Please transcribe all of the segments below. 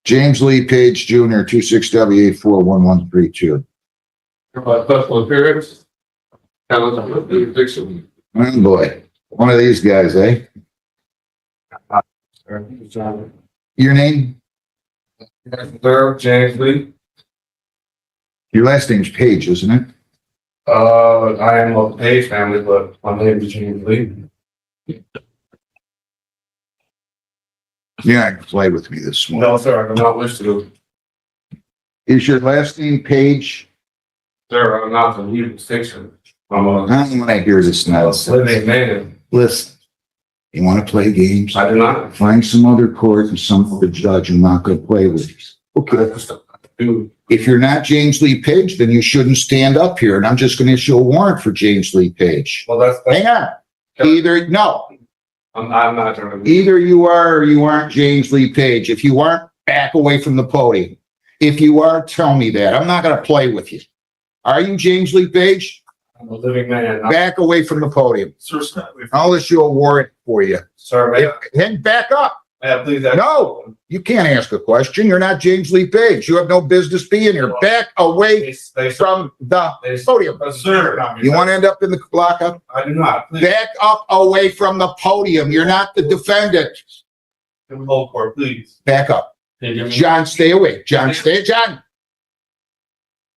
James Lee Paige Jr., 26W841132. My special appearance. Fiction. Oh, boy. One of these guys, eh? Your name? James Lee. Your last name's Page, isn't it? I am of the Paige family, but my name is James Lee. You're not going to play with me this morning. No, sir, I do not wish to. Is your last name Page? Sir, I'm not from evil distinction. I'm a I don't want to hear this nonsense. living man. Listen, you want to play games? I do not. Find some other court and some other judge I'm not going to play with. Okay. Dude, If you're not James Lee Page, then you shouldn't stand up here, and I'm just going to issue a warrant for James Lee Page. well, that's Hang on. I'm not trying to. Either you are or you aren't James Lee Page. If you aren't, back away from the podium. If you are, tell me that. I'm not going to play with you. Are you James Lee Page? I'm a living man. Back away from the podium. Sir, I'll issue a warrant for you. sir, Then back up. may I please? No, you can't ask a question. You're not James Lee Page. You have no business being here. Back away from the podium. Sir, You want to end up in the lockup? I do not. Please, Back up away from the podium. You're not the defendant. give me whole court, please. Back up. Can you give me- John, stay away. John, stay. John.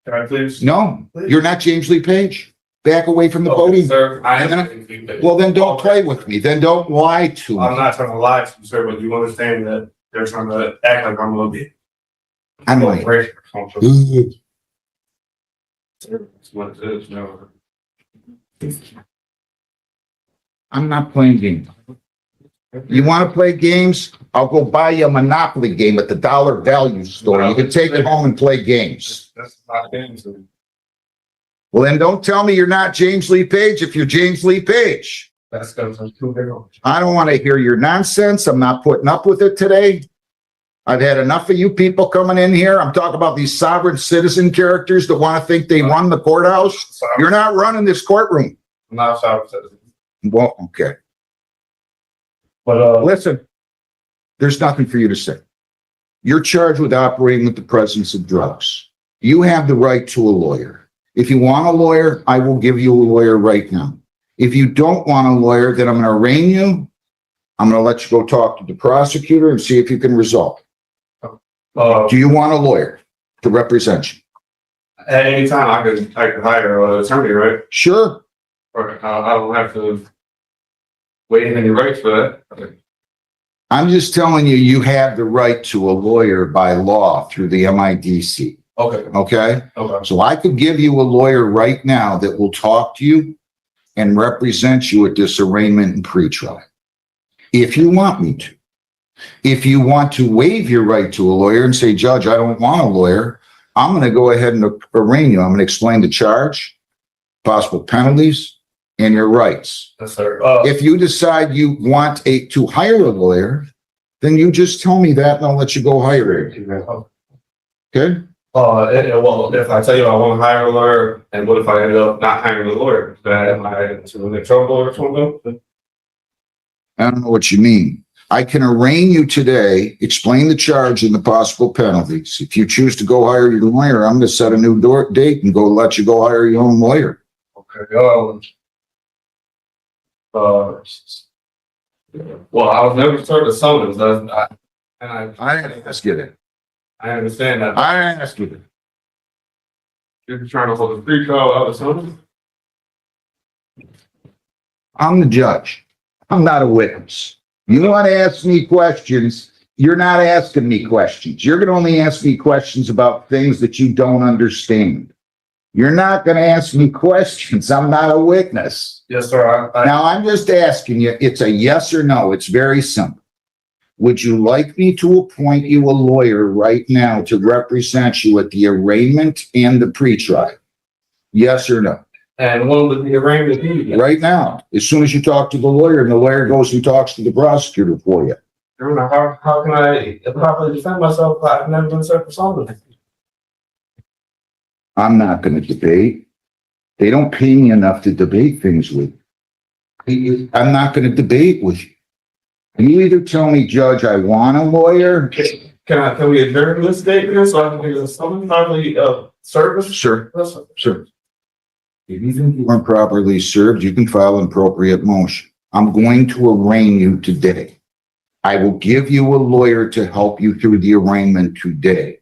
Can I please? No, you're not James Lee Page. Back away from the Okay, podium. sir, I And am. Well, then don't play with me. Then don't lie to I'm me. not trying to lie to you, sir, but you understand that they're trying to act like I'm a little bit. I'm like, That's "Ugh." what it is, no. I'm not playing games. You want to play games? I'll go buy you a Monopoly game at the Dollar Value store. You can take it home and play games. That's not games. Well, then don't tell me you're not James Lee Page if you're James Lee Page. That's because I'm too big on. I don't want to hear your nonsense. I'm not putting up with it today. I've had enough of you people coming in here. I'm talking about these sovereign citizen characters that want to think they run the courthouse. You're not running this courtroom. I'm not a sovereign citizen. Well, okay. But, Listen, there's nothing for you to say. You're charged with operating with the presence of drugs. You have the right to a lawyer. If you want a lawyer, I will give you a lawyer right now. If you don't want a lawyer, then I'm going to arraign you. I'm going to let you go talk to the prosecutor and see if you can resolve. Do you want a lawyer to represent you? at any time I could hire an attorney, right? Sure. Or I don't have to waive any rights for that. I'm just telling you, you have the right to a lawyer by law through the MIDC. Okay. Okay? Okay. So I could give you a lawyer right now that will talk to you and represent you at this arraignment and pretrial. If you want me to. If you want to waive your right to a lawyer and say, Judge, I don't want a lawyer, I'm going to go ahead and arraign you. I'm going to explain the charge, possible penalties, and your rights. Yes, sir. If you decide you want to hire a lawyer, then you just tell me that and I'll let you go hire it. Okay? Well, if I tell you I want to hire a lawyer, and what if I end up not hiring a lawyer? Am I into trouble or something? I don't know what you mean. I can arraign you today, explain the charge and the possible penalties. If you choose to go hire your lawyer, I'm going to set a new date and go let you go hire your own lawyer. Okay. Well, I was never served a summons. I didn't ask you that. I understand that. I didn't ask you that. You're trying to hold a free trial out of summons? I'm the judge. I'm not a witness. You want to ask me questions, you're not asking me questions. You're going to only ask me questions about things that you don't understand. You're not going to ask me questions. I'm not a witness. Yes, sir. Now, I'm just asking you, it's a yes or no. It's very simple. Would you like me to appoint you a lawyer right now to represent you at the arraignment and the pretrial? Yes or no? And when would the arraignment be? Right now, as soon as you talk to the lawyer and the lawyer goes and talks to the prosecutor for you. How can I properly defend myself? I've never been served for summons. I'm not going to debate. They don't pay me enough to debate things with you. I'm not going to debate with you. You either tell me, Judge, I want a lawyer. can we adjourn this date then so I can do some timely, service? Sure, That's- sure. If you think you weren't properly served, you can file an appropriate motion. I'm going to arraign you today. I will give you a lawyer to help you through the arraignment today.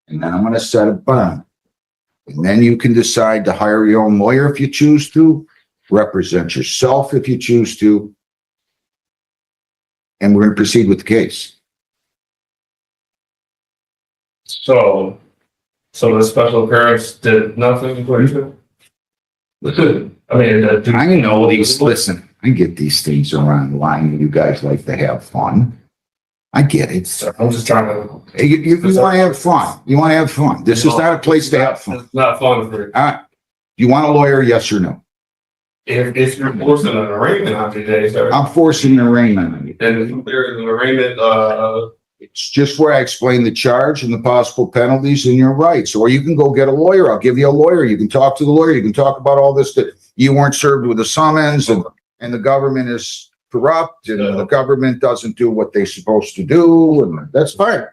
And then I'm going to set a bond. And then you can decide to hire your own lawyer if you choose to, represent yourself if you choose to. And we're going to proceed with the case. So the special appearance did nothing for you? I mean, I know these, listen, I get these things around the line and you guys like to have fun. I get it. I'm just trying to. You want to have fun. You want to have fun. This is not a place to have fun. It's not fun for you. All right. You want a lawyer, yes or no? If you're forcing an arraignment on today, sir, I'm forcing an arraignment on you. and if there's an arraignment, It's just where I explain the charge and the possible penalties and your rights. Or you can go get a lawyer. I'll give you a lawyer. You can talk to the lawyer. You can talk about all this, that you weren't served with a summons and the government is corrupt and the government doesn't do what they're supposed to do. And that's fine.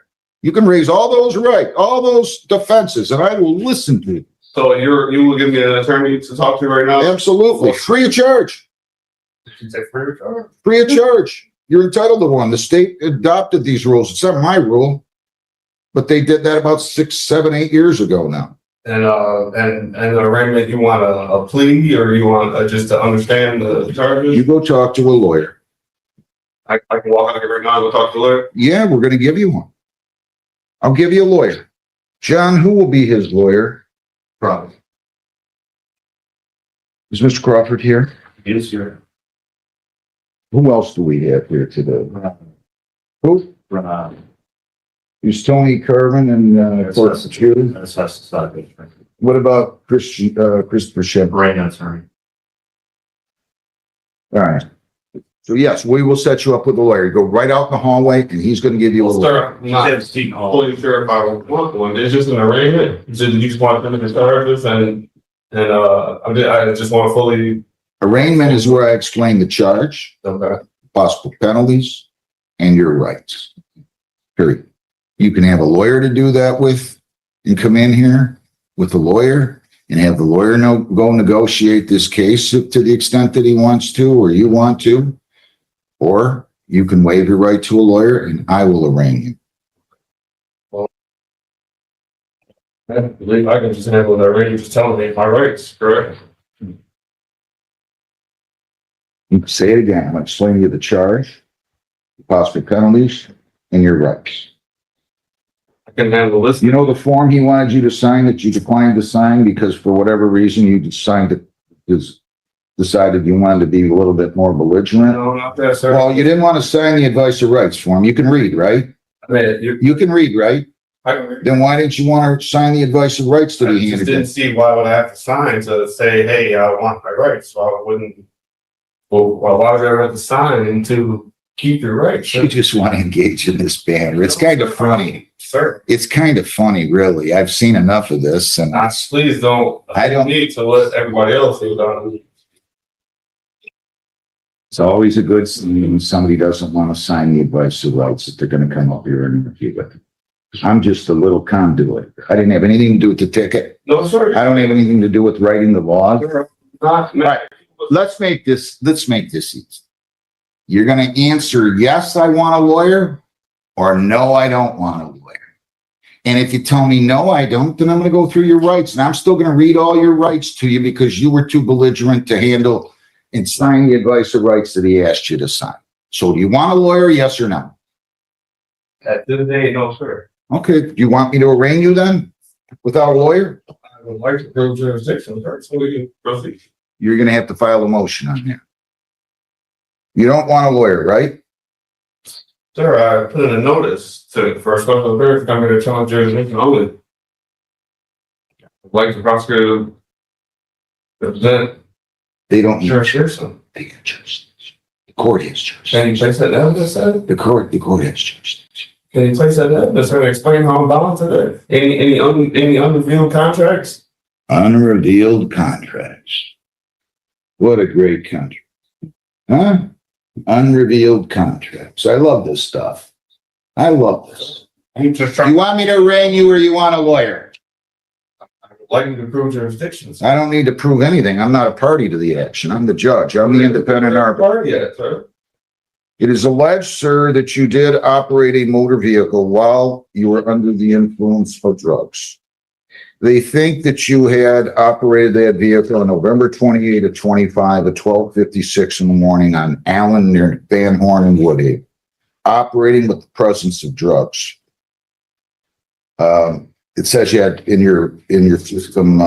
You can raise all those all those defenses, and I will listen to you. so you will give me an attorney to talk to right now? Absolutely. Free of charge. Did you say free of charge? Free of charge. You're entitled to one. The state adopted these rules. It's not my rule, but they did that about 6, 7, 8 years ago now. And the arraignment, you want a plea or you want just to understand the charges? You go talk to a lawyer. I can walk out here right now and go talk to the lawyer? Yeah, we're going to give you one. I'll give you a lawyer. John, who will be his lawyer? Probably. Is Mr. Crawford here? Yes, sir. Who else do we have here today? Who? Is Tony Carvin and Court Security? What about Christopher Shep? Right, attorney. All right. So yes, we will set you up with a lawyer. You go right out in the hallway and he's going to give you a Well, lawyer. sir, I'm not fully sure if I want one. It's just an arraignment. You just want them to charges and I just want to fully. Arraignment is where I explain the charge, Okay. possible penalties, and your rights. Period. You can have a lawyer to do that with and come in here with a lawyer and have the lawyer go negotiate this case to the extent that he wants to or you want to. Or you can waive your right to a lawyer and I will arraign you. I believe I can just handle the arraignment, just telling me my rights, correct? You can say it again. I'm explaining to you the charge, the possible penalties, and your rights. I can handle this. You know the form he wanted you to sign that you declined to sign because for whatever reason you decided you wanted to be a little bit more belligerent? No, not that, sir. Well, you didn't want to sign the advice of rights form. You can read, right? I mean, You can read, right? I can read. Then why didn't you want to sign the advice of rights that I he just handed didn't you? see why would I have to sign to say, hey, I want my rights, so I wouldn't. Well, why would I have to sign to keep your rights? You just want to engage in this banter. It's kind of funny. Sir, It's kind of funny, really. I've seen enough of this and please don't. I don't- need to let everybody else do that. it's always a good thing when somebody doesn't want to sign the advice of rights that they're going to come up here and interview with. I'm just a little conduit. I didn't have anything to do with the ticket. No, sir. I don't have anything to do with writing the laws. Not, Right. Let's make this easy. You're going to answer, yes, I want a lawyer, or no, I don't want a lawyer. And if you tell me, no, I don't, then I'm going to go through your rights. And I'm still going to read all your rights to you because you were too belligerent to handle and sign the advice of rights that he asked you to sign. So do you want a lawyer, yes or no? at this day, no, sir. Okay, do you want me to arraign you then without a lawyer? I would like to prove jurisdiction, sir, so we can proceed. You're going to have to file a motion on that. You don't want a lawyer, right? Sir, I put in a notice for a special appearance coming to challenge jurisdiction only. I'd like the prosecutor to present They don't. jurisdiction. They get jurisdiction. The court has jurisdiction. Can you place that evidence, sir? The court has jurisdiction. Can you place that evidence, sir, and explain how I'm bound to that? Any unrevealed contracts? Unrevealed contracts. What a great country. Huh? Unrevealed contracts. I love this stuff. I love this. I'm just You trying, want me to arraign you or you want a lawyer? like to prove jurisdictions. I don't need to prove anything. I'm not a party to the action. I'm the judge. I'm the independent arbiter. Yet, sir. It is alleged, sir, that you did operate a motor vehicle while you were under the influence of drugs. They think that you had operated that vehicle on November 28 of 25 at 12:56 in the morning on Allen near Van Horn and Woodhaven, operating with the presence of drugs. It says you had in your system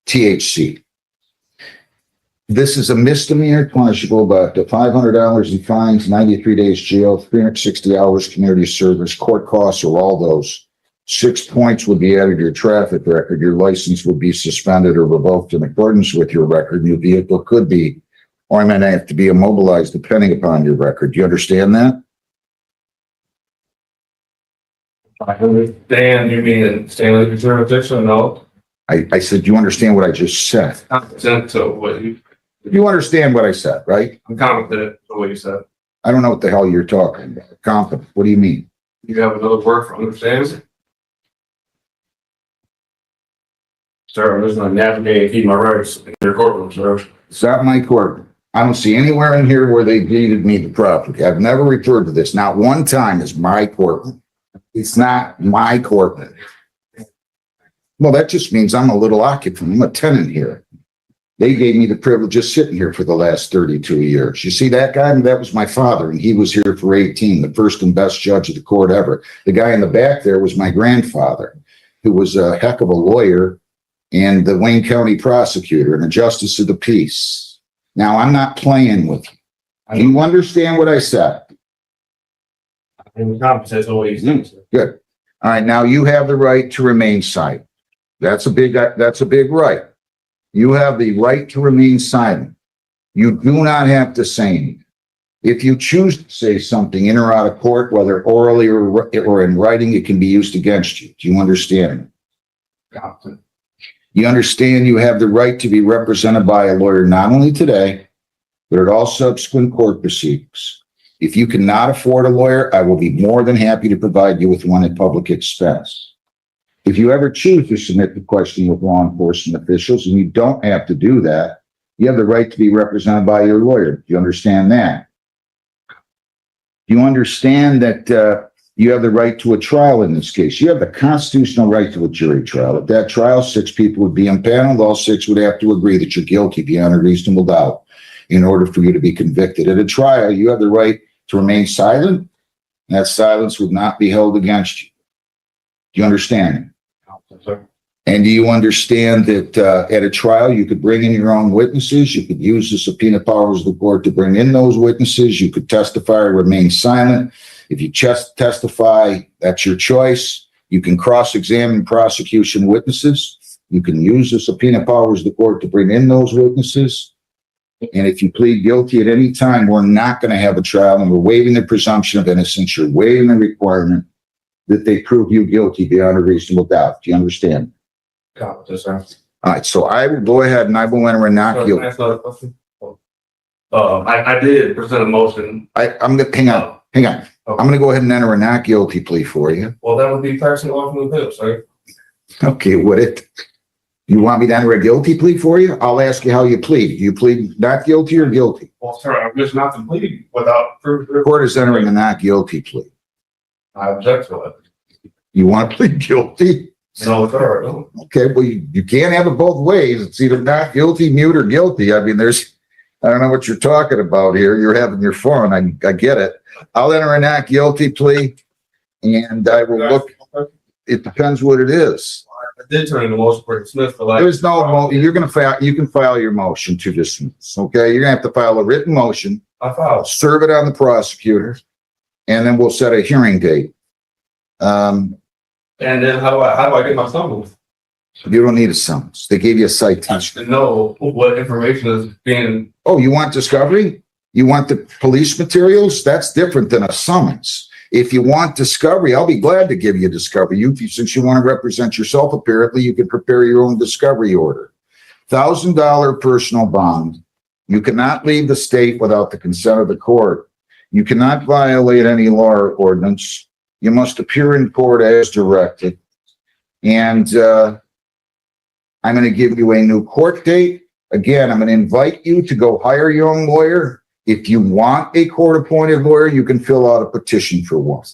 THC. This is a misdemeanor, punishable by up to $500 in fines, 93 days jail, 360 hours community service, court costs, or all those. 6 points would be added to your traffic record. Your license would be suspended or revoked in accordance with your record. Your vehicle could be, or may have to be immobilized depending upon your record. Do you understand that? I understand you mean staying with your jurisdiction, no? I said, you understand what I just said? Competent to what You understand what I said, right? I'm competent to what you said. I don't know what the hell you're talking about. Competent. What do you mean? You have another word for understanding? Sir, I'm just gonna navigate and keep my rights in your courtroom, sir. It's not my court. I don't see anywhere in here where they deeded me the property. I've never referred to this. Not one time is my court. It's not my court. Well, that just means I'm a little occupant. I'm a tenant here. They gave me the privilege of sitting here for the last 32 years. You see that guy? That was my father, and he was here for 18, the first and best judge of the court ever. The guy in the back there was my grandfather, who was a heck of a lawyer and the Wayne County prosecutor and a justice of the peace. Now, I'm not playing with you. Do you understand what I said? I'm competent to what you said, sir. Good. All right, now you have the right to remain silent. That's a big right. You have the right to remain silent. You do not have to say anything. If you choose to say something in or out of court, whether orally or in writing, it can be used against you. Do you understand? Competent. You understand you have the right to be represented by a lawyer, not only today, but at all subsequent court proceedings. If you cannot afford a lawyer, I will be more than happy to provide you with one at public expense. If you ever choose to submit the question with law enforcement officials, and you don't have to do that, you have the right to be represented by your lawyer. Do you understand that? Do you understand that you have the right to a trial in this case? You have the constitutional right to a jury trial. At that trial, 6 people would be impaneled. All 6 would have to agree that you're guilty beyond a reasonable doubt in order for you to be convicted. At a trial, you have the right to remain silent. That silence would not be held against you. Do you understand? Sir. And do you understand that at a trial, you could bring in your own witnesses? You could use the subpoena powers of the court to bring in those witnesses. You could testify or remain silent. If you just testify, that's your choice. You can cross-examine prosecution witnesses. You can use the subpoena powers of the court to bring in those witnesses. And if you plead guilty at any time, we're not going to have a trial, and we're waiving the presumption of innocence. You're waiving the requirement that they prove you guilty beyond a reasonable doubt. Do you understand? Competent, sir. All right, so I will go ahead and I will enter a not Can I guilty. ask another question? I did present a motion. I'm gonna hang on. I'm gonna go ahead and enter a not guilty plea for you. Well, that would be passing off from the bill, sir. Okay, you want me to enter a guilty plea for you? I'll ask you how you plead. Do you plead not guilty or guilty? Well, sir, I'm just not to plead without proof. The court is entering a not guilty plea. I object to it. You want to plead guilty? No, sir, I don't. Okay, well, you can't have it both ways. It's either not guilty, mute, or guilty. I mean, I don't know what you're talking about here. You're having your fun. I get it. I'll enter a not guilty plea, and I will look. It depends what it is. I did turn in a motion for dismissal for like. There's no, you're gonna file, you can file your motion to dismiss, okay? You're gonna have to file a written motion, I filed. serve it on the prosecutor, and then we'll set a hearing date. And then how do I get my summons? You don't need a summons. They gave you a I citation. should know what information is being, Oh, you want discovery? You want the police materials? That's different than a summons. If you want discovery, I'll be glad to give you discovery. Since you want to represent yourself, apparently, you can prepare your own discovery order. $1,000 personal bond. You cannot leave the state without the consent of the court. You cannot violate any law or ordinance. You must appear in court as directed. And I'm going to give you a new court date. Again, I'm going to invite you to go hire your own lawyer. If you want a court-appointed lawyer, you can fill out a petition for one.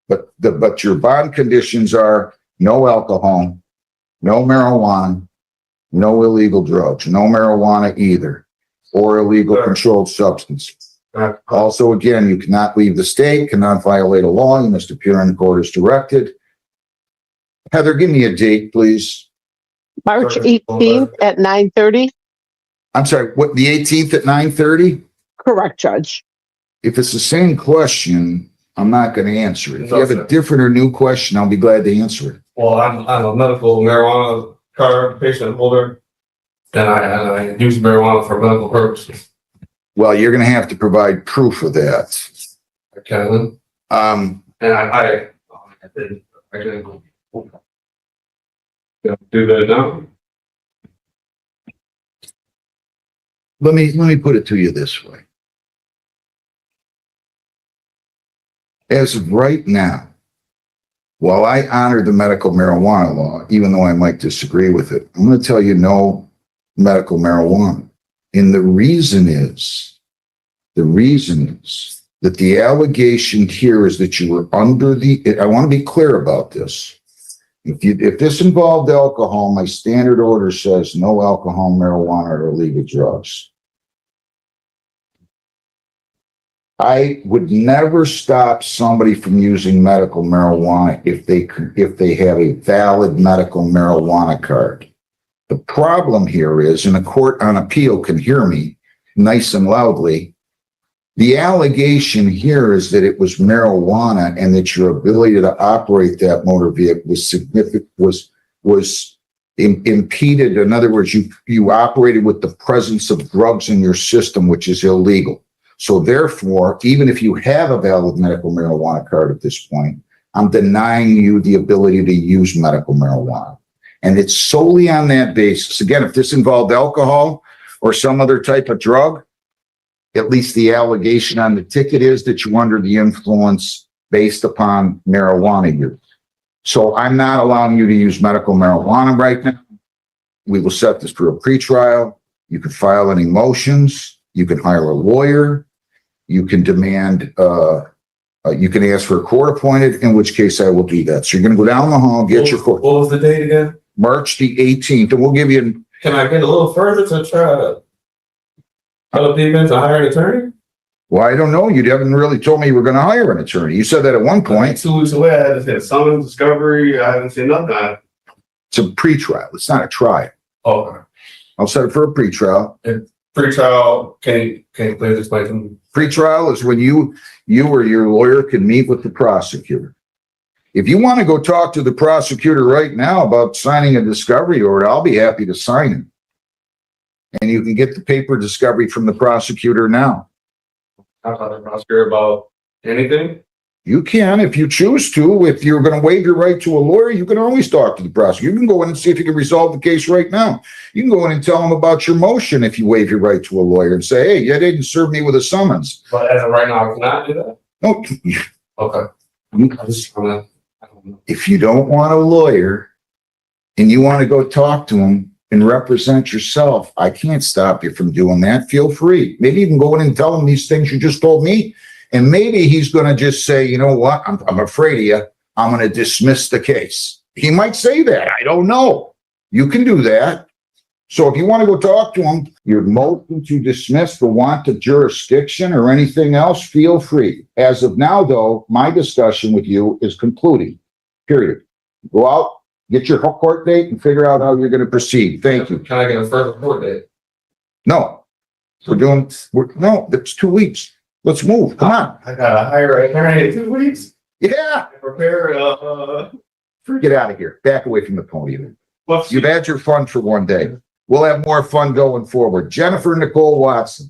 But your bond conditions are no alcohol, no marijuana, no illegal drugs, no marijuana either, or illegal Sure. controlled substance. Also, again, you cannot leave the state, cannot violate a law. You must appear in court as directed. Heather, give me a date, please. March 18th at 9:30. I'm sorry, what, the 18th at 9:30? Correct, Judge. If it's the same question, I'm not going to answer it. If you No, have a sir. different or new question, I'll be glad to answer it. Well, I'm a medical marijuana card patient holder, and I use marijuana for medical purposes. Well, you're going to have to provide proof of that. I can, Um, and I can do that now. let me put it to you this way. As of right now, while I honor the medical marijuana law, even though I might disagree with it, I'm going to tell you no medical marijuana. And the reason is that the allegation here is that you were under I want to be clear about this. If this involved alcohol, my standard order says no alcohol, marijuana, or illegal drugs. I would never stop somebody from using medical marijuana if they have a valid medical marijuana card. The problem here is, and a court on appeal can hear me nice and loudly, the allegation here is that it was marijuana and that your ability to operate that motor vehicle was impeded. In other words, you operated with the presence of drugs in your system, which is illegal. So therefore, even if you have a valid medical marijuana card at this point, I'm denying you the ability to use medical marijuana. And it's solely on that basis. Again, if this involved alcohol or some other type of drug, at least the allegation on the ticket is that you're under the influence based upon marijuana use. So I'm not allowing you to use medical marijuana right now. We will set this for a pretrial. You can file any motions. You can hire a lawyer. You can demand, you can ask for a court appointed, in which case I will do that. So you're going to go down the hall, get your court. What was the date again? March the 18th, and we'll give you, Can I get a little further to try to help people to hire an attorney? well, I don't know. You haven't really told me you were going to hire an attorney. You said that at one point. 2 weeks away, I just had summons, discovery, I haven't seen nothing. It's a pretrial. It's not a trial. Okay. I'll set it for a pretrial. Pre-trial, can you please explain to me? Pretrial is when you or your lawyer can meet with the prosecutor. If you want to go talk to the prosecutor right now about signing a discovery order, I'll be happy to sign it. And you can get the paper discovery from the prosecutor now. How about the prosecutor about anything? You can, if you choose to. If you're going to waive your right to a lawyer, you can always talk to the prosecutor. You can go in and see if you can resolve the case right now. You can go in and tell them about your motion if you waive your right to a lawyer and say, hey, you didn't serve me with a summons. But as of right now, I cannot do that? No, Okay. I don't know. if you don't want a lawyer and you want to go talk to him and represent yourself, I can't stop you from doing that. Feel free. Maybe you can go in and tell him these things you just told me. And maybe he's going to just say, you know what? I'm afraid of you. I'm going to dismiss the case. He might say that. I don't know. You can do that. So if you want to go talk to him, your motion to dismiss for want of jurisdiction or anything else, feel free. As of now, though, my discussion with you is concluding, period. Go out, get your court date and figure out how you're going to proceed. Thank you. Can I get a further court date? No, no, that's 2 weeks. Let's move. Come on. I gotta hire an attorney in 2 weeks. Yeah. Prepare, Get out of here. Back away from the podium. what's You've had your fun for one day. We'll have more fun going forward. Jennifer Nicole Watson.